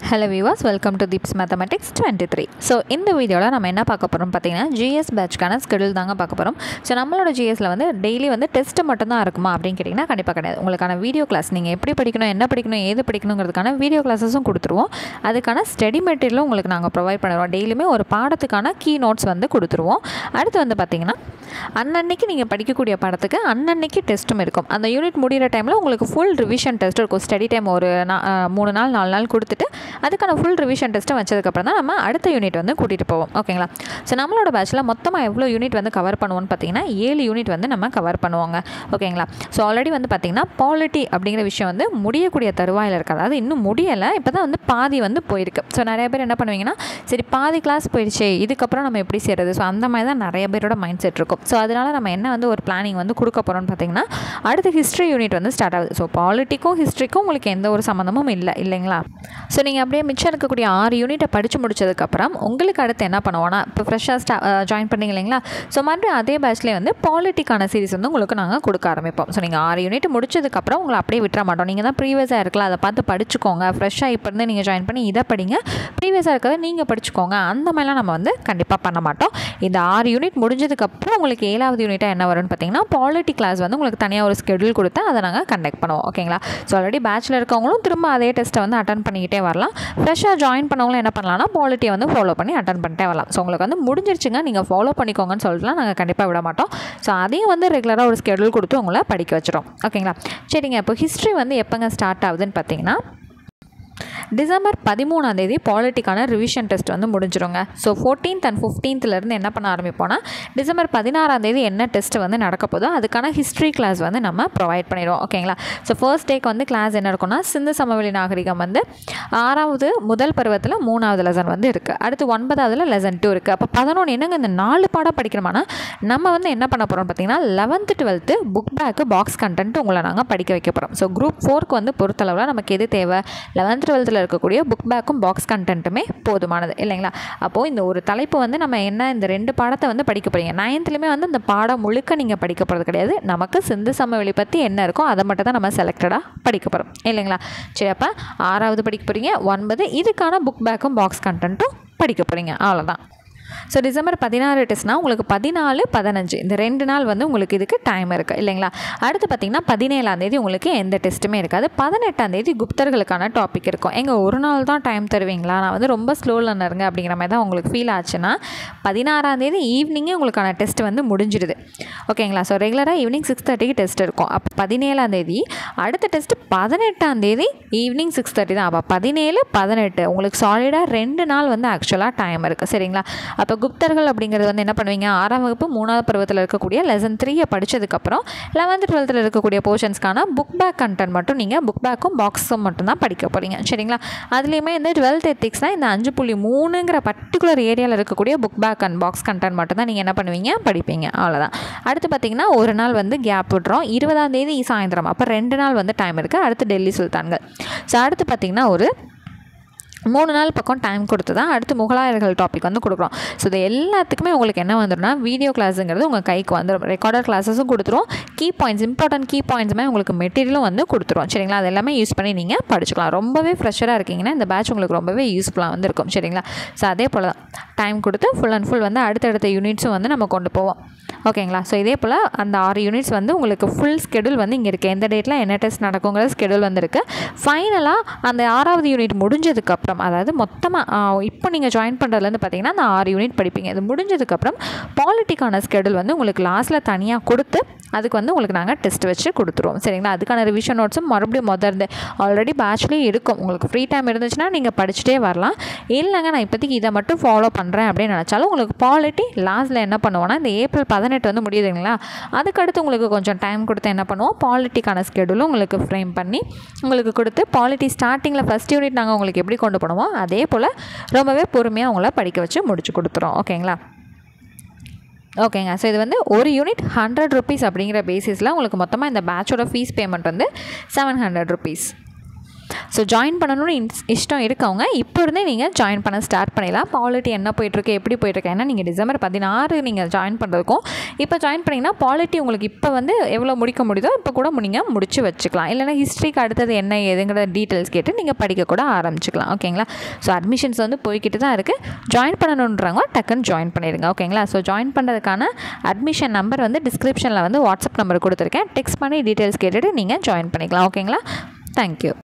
Hello viewers, welcome to Deeps Mathematics 23. So இந்த வீடியோவில் நம்ம என்ன பார்க்க போகிறோம் பார்த்தீங்கன்னா ஜிஎஸ் பேட்ச்க்கான ஸ்கெடியூல் தாங்க பார்க்க போகிறோம். ஸோ நம்மளோட ஜிஎஸ்ல வந்து டெய்லி வந்து டெஸ்ட்டு மட்டும்தான் இருக்குமா அப்படின்னு கேட்டிங்கன்னா கண்டிப்பாக கிடையாது. உங்களுக்கான வீடியோ கிளாஸ் நீங்கள் எப்படி படிக்கணும், என்ன படிக்கணும், ஏது படிக்கணுங்கிறதுக்கான வீடியோ கிளாஸஸும் கொடுத்துருவோம். அதுக்கான ஸ்டடி மெட்டீரியலும் உங்களுக்கு நாங்கள் ப்ரொவைட் பண்ணுவோம். டெய்லியுமே ஒரு பாடத்துக்கான கீ நோட்ஸ் வந்து கொடுத்துருவோம். அடுத்து வந்து பார்த்திங்கன்னா அன்னன்னைக்கு நீங்கள் படிக்கக்கூடிய பாடத்துக்கு அன்னன்னைக்கு டெஸ்ட்டும் இருக்கும். அந்த யூனிட் முடிகிற டைமில் உங்களுக்கு ஃபுல் ரிவிஷன் டெஸ்ட் இருக்கும். ஸ்டடி டைம் ஒரு 3 நாள் 4 நாள் கொடுத்துட்டு அதுக்கான ஃபுல் ரிவிஷன் டெஸ்ட்டை வச்சதுக்கப்புறம் தான் நம்ம அடுத்த யூனிட் வந்து கூட்டிகிட்டு போவோம். ஓகேங்களா? ஸோ நம்மளோட பேட்சில் மொத்தமாக எவ்வளோ யூனிட் வந்து கவர் பண்ணுவோம்னு பார்த்தீங்கன்னா 7 யூனிட் வந்து நம்ம கவர் பண்ணுவாங்க. ஓகேங்களா? ஸோ ஆல்ரெடி வந்து பார்த்திங்கன்னா பாலிட்டி அப்படிங்கிற விஷயம் வந்து முடியக்கூடிய தருவாயில் இருக்குது. அதாவது இன்னும் முடியலை, இப்போ தான் வந்து பாதி வந்து போயிருக்கு. ஸோ நிறைய பேர் என்ன பண்ணுவீங்கன்னா, சரி பாதி கிளாஸ் போயிடுச்சு, இதுக்கப்புறம் நம்ம எப்படி செய்கிறது? ஸோ அந்த மாதிரி தான் நிறைய பேரோட மைண்ட் செட் இருக்கும். ஸோ அதனால் நம்ம என்ன வந்து ஒரு பிளானிங் வந்து கொடுக்க போகிறோம்னு பார்த்தீங்கன்னா, அடுத்த ஹிஸ்ட்ரி யூனிட் வந்து ஸ்டார்ட் ஆகுது. ஸோ பாலிட்டிக்கும் ஹிஸ்ட்ரிக்கும் உங்களுக்கு எந்த ஒரு சம்மந்தமும் இல்லைங்களா? ஸோ நீங்கள் அப்படியே மிச்சம் இருக்கக்கூடிய 6 யூனிட்டை படித்து முடிச்சதுக்கப்புறம் உங்களுக்கு அடுத்து என்ன பண்ணுவோன்னா, இப்போ ஃப்ரெஷ்ஷாக ஜாயின் பண்ணிங்க இல்லைங்களா? ஸோ மறுபடியும் அதே பேட்ச்லேயே வந்து பாலிட்டிக்கான சீரிஸ் வந்து உங்களுக்கு நாங்கள் கொடுக்க ஆரம்பிப்போம். ஸோ நீங்கள் 6 யூனிட் முடிச்சதுக்கப்புறம் உங்களை அப்படியே விட்டுற மாட்டோம். நீங்கள் தான் ப்ரீவியஸாக இருக்கலாம், அதை பார்த்து படிச்சுக்கோங்க. ஃப்ரெஷ்ஷாக இப்போ இருந்து நீங்கள் ஜாயின் பண்ணி இதை படிங்க, ப்ரீவியஸாக இருக்கிறத நீங்கள் படிச்சுக்கோங்க, அந்த மாதிரிலாம் நம்ம வந்து கண்டிப்பாக பண்ண மாட்டோம். இந்த 6 யூனிட் முடிஞ்சதுக்கப்புறம் உங்களுக்கு 7வது யூனிட்டாக என்ன வரும்னு பார்த்தீங்கன்னா, பாலிட்டி கிளாஸ் வந்து உங்களுக்கு தனியாக ஒரு ஸ்கெடியூல் கொடுத்து அதை நாங்கள் கண்டக்ட் பண்ணுவோம். ஓகேங்களா? ஸோ ஆல்ரெடி பேட்சில் இருக்கவங்களும் திரும்ப அதே டெஸ்ட்டை வந்து அட்டன் பண்ணிக்கிட்டே வரலாம். ஃப்ரெஷ்ஷாக ஜாயின் பண்ணவங்களும் என்ன பண்ணலாம்னா பாலிட்டியை வந்து ஃபாலோ பண்ணி அட்டன் பண்ணிட்டே வரலாம். ஸோ உங்களுக்கு வந்து முடிஞ்சிருச்சுங்க, நீங்கள் ஃபாலோ பண்ணிக்கோங்கன்னு சொல்லிட்டுலாம் நாங்கள் கண்டிப்பாக விட மாட்டோம். ஸோ அதையும் வந்து ரெகுலராக ஒரு ஸ்கெடியூல் கொடுத்து உங்களை படிக்க வச்சிடும். ஓகேங்களா? சரிங்க, இப்போ ஹிஸ்ட்ரி வந்து எப்போங்க ஸ்டார்ட் ஆகுதுன்னு பார்த்தீங்கன்னா, டிசம்பர் 13 பாலிட்டிக்கான ரிவிஷன் டெஸ்ட் வந்து முடிஞ்சிருங்க. ஸோ 14th and 15th என்ன பண்ண ஆரம்பிப்போம்னா, டிசம்பர் 16 என்ன டெஸ்ட் வந்து நடக்க போதோ அதுக்கான ஹிஸ்ட்ரி கிளாஸ் வந்து நம்ம ப்ரொவைட் பண்ணிடுவோம். ஓகேங்களா? ஸோ ஃபர்ஸ்ட் டேக்கு வந்து கிளாஸ் என்ன இருக்குன்னா, சிந்து சமவெளி நாகரிகம் வந்து 6வது முதல் பருவத்தில் 3வது லெசன் வந்து இருக்குது. அடுத்து 9வதுல லெசன் 2 இருக்குது. அப்போ 11 என்னங்க இந்த 4 பாடம் படிக்கிறோம்னா, நம்ம வந்து என்ன பண்ண போகிறோம்னு பார்த்தீங்கன்னா 11th 12th book bag box content உங்களை நாங்கள் படிக்க வைக்க போகிறோம். ஸோ குரூப் 4க்கு வந்து பொறுத்தளவில் நமக்கு எது தேவை, 11th 12th இருக்கக்கூடிய புக் பேக்கும் பாக்ஸ் கண்டென்ட்டுமே போதுமானது இல்லைங்களா? அப்போது இந்த ஒரு தலைப்பு வந்து நம்ம என்ன இந்த 2 பாடத்தை வந்து படிக்க போகிறீங்க. 9th வந்து இந்த பாடம் முழுக்க நீங்கள் படிக்க போகிறது கிடையாது. நமக்கு சிந்து சமவெளி பற்றி என்ன இருக்கோ அதை மட்டும் தான் நம்ம செலக்டடாக படிக்க போகிறோம் இல்லைங்களா? சரி, அப்போ 6வது படிக்க போகிறீங்க, 9 இதுக்கான புக் பேக்கும் பாக்ஸ் கண்டென்ட்டும் படிக்க போகிறீங்க, அவ்வளோதான். ஸோ டிசம்பர் 16 டெஸ்ட்னா உங்களுக்கு 14 15 இந்த 2 நாள் வந்து உங்களுக்கு இதுக்கு டைம் இருக்குது இல்லைங்களா? அடுத்து பார்த்திங்கன்னா 17 உங்களுக்கு எந்த டெஸ்ட்டுமே இருக்காது. 18 குப்தர்களுக்கான டாபிக் இருக்கும். எங்கள் ஒரு நாள் தான் டைம் தருவீங்களா, நான் வந்து ரொம்ப ஸ்லோ லேர்னருங்க அப்படிங்கிற மாதிரி தான் உங்களுக்கு ஃபீல் ஆச்சுன்னா, 16 ஈவினிங்கே உங்களுக்கான டெஸ்ட் வந்து முடிஞ்சிடுது. ஓகேங்களா? ஸோ ரெகுலராக ஈவினிங் 6:30க்கு டெஸ்ட் இருக்கும். அப்போ 17 அடுத்த டெஸ்ட் 18 ஈவினிங் 6:30 தான். அப்போ 17 18 உங்களுக்கு சாலிடாக 2 நாள் வந்து ஆக்சுவலாக டைம் இருக்குது. சரிங்களா? அப்போ குப்தர்கள் அப்படிங்கிறது வந்து என்ன பண்ணுவீங்க, 6ஆம் வகுப்பு 3வது பருவத்தில் இருக்கக்கூடிய லெசன் 3 படித்ததுக்கப்புறம் 11th 12th இருக்கக்கூடிய போர்ஷன்ஸ்க்கான புக் பேக் கண்டென்ட் மட்டும் நீங்கள் புக் பேக்கும் பாக்ஸும் மட்டும் தான் படிக்க போகிறீங்க. சரிங்களா? அதுலேயுமே இந்த 12th எத்திக்ஸ்னால் இந்த 5.3ங்கிற பர்டிகுலர் ஏரியாவில் இருக்கக்கூடிய book back and box content மட்டும் தான் நீங்கள் என்ன பண்ணுவீங்க, படிப்பீங்க, அவ்வளோதான். அடுத்து பார்த்திங்கன்னா ஒரு நாள் வந்து கேப் விட்றோம், 20 சாயந்தரம். அப்போ 2 நாள் வந்து டைம் இருக்குது. அடுத்து டெல்லி சுல்தான்கள். ஸோ அடுத்து பார்த்திங்கன்னா ஒரு 3 நாள் பக்கம் டைம் கொடுத்து தான் அடுத்து முகலாயர்கள் டாபிக் வந்து கொடுக்குறோம். ஸோ இது எல்லாத்துக்குமே உங்களுக்கு என்ன வந்துடும்னா வீடியோ கிளாஸுங்கிறது உங்கள் கைக்கு வந்துடும். ரெக்கார்டர் கிளாஸஸும் கொடுத்துருவோம். கீ பாயிண்ட்ஸ், இம்பார்ட்டன்ட் கீ பாயிண்ட்ஸுமே உங்களுக்கு மெட்டீரியலும் வந்து கொடுத்துருவோம். சரிங்களா? அது எல்லாமே யூஸ் பண்ணி நீங்கள் படிச்சுக்கலாம். ரொம்பவே ஃப்ரெஷராக இருக்கீங்கன்னா இந்த பேட்ச் உங்களுக்கு ரொம்பவே யூஸ்ஃபுல்லாக வந்து இருக்கும். சரிங்களா? ஸோ அதே போல் தான் டைம் கொடுத்து ஃபுல் அண்ட் ஃபுல் வந்து அடுத்தடுத்த யூனிட்ஸும் வந்து நம்ம கொண்டு போவோம். ஓகேங்களா? ஸோ இதே போல் அந்த 6 யூனிட்ஸ் வந்து உங்களுக்கு ஃபுல் ஸ்கெடியூல் வந்து இங்கே இருக்குது. எந்த டேட்டில் என்ன டெஸ்ட் நடக்குங்கிற ஸ்கெடியூல் வந்து இருக்குது. ஃபைனலாக அந்த 6வது யூனிட் முடிஞ்சதுக்கப்புறம், அதாவது மொத்தமாக இப்போ நீங்கள் ஜாயின் பண்ணுறதுலேருந்து பார்த்தீங்கன்னா அந்த 6 யூனிட் படிப்பீங்க. இது முடிஞ்சதுக்கப்புறம் பாலிட்டிக்கான ஸ்கெடியூல் வந்து உங்களுக்கு லாஸ்ட்டில் தனியாக கொடுத்து அதுக்கு வந்து உங்களுக்கு நாங்கள் டெஸ்ட் வச்சு கொடுத்துருவோம். சரிங்களா? அதுக்கான ரிவிஷன் நோட்ஸும் மறுபடியும் ஆல்ரெடி பேட்ச்லேயே இருக்கும். உங்களுக்கு ஃப்ரீ டைம் இருந்துச்சுன்னா நீங்கள் படிச்சுட்டே வரலாம். இல்லைங்க நான் இப்போதைக்கு இதை மட்டும் ஃபாலோ பண்ணுறேன் அப்படின்னு நினச்சாலும் உங்களுக்கு பாலிட்டி லாஸ்ட்டில் என்ன பண்ணுவோன்னா, இந்த ஏப்ரல் 18 வந்து முடியுதுங்களா, அதுக்கடுத்து உங்களுக்கு கொஞ்சம் டைம் கொடுத்து என்ன பண்ணுவோம், பாலிட்டிக்கான ஸ்கெடியூலும் உங்களுக்கு ஃப்ரேம் பண்ணி உங்களுக்கு கொடுத்து பாலிட்டி ஸ்டார்டிங்கில் ஃபஸ்ட் யூனிட் நாங்கள் உங்களுக்கு எப்படி கொண்டு போனோமோ அதே போல் ரொம்பவே பொறுமையாக உங்களை படிக்க வச்சு முடிச்சு கொடுத்துறோம். ஓகேங்களா? ஓகேங்க. ஸோ இது வந்து ஒரு யூனிட் 100 rupees அப்படிங்கிற பேசிஸில் உங்களுக்கு மொத்தமாக இந்த பேட்சோட ஃபீஸ் பேமெண்ட் வந்து 700 rupees. ஸோ ஜாயின் பண்ணணும்னு இஷ்டம் இருக்கவங்க இப்போ இருந்தே நீங்கள் ஜாயின் பண்ண ஸ்டார்ட் பண்ணிடலாம். பாலிட்டி என்ன போயிட்டுருக்கு, எப்படி போயிட்டுருக்கு, ஏன்னா நீங்கள் December 16 நீங்கள் ஜாயின் பண்ணுறதுக்கும் இப்போ ஜாயின் பண்ணிங்கன்னா பாலிட்டி உங்களுக்கு இப்போ வந்து எவ்வளோ முடிக்க முடியுதோ இப்போ கூட நீங்கள் முடிச்சு வச்சுக்கலாம். இல்லைனா ஹிஸ்ட்ரிக்கு அடுத்தது என்ன ஏதுங்கிற டீட்டெயில்ஸ் கேட்டு நீங்கள் படிக்க கூட ஆரம்பிச்சிக்கலாம். ஓகேங்களா? ஸோ அட்மிஷன்ஸ் வந்து போய்கிட்டு தான் இருக்குது. ஜாயின் பண்ணணுன்றவங்க டக்குன்னு ஜாயின் பண்ணிடுங்க. ஓகேங்களா? ஸோ ஜாயின் பண்ணுறதுக்கான அட்மிஷன் நம்பர் வந்து டிஸ்கிரிப்ஷனில் வந்து வாட்ஸ்அப் நம்பர் கொடுத்துருக்கேன். டெக்ஸ்ட் பண்ணி டீட்டெயில்ஸ் கேட்டுட்டு நீங்கள் ஜாயின் பண்ணிக்கலாம். ஓகேங்களா? தேங்க்யூ.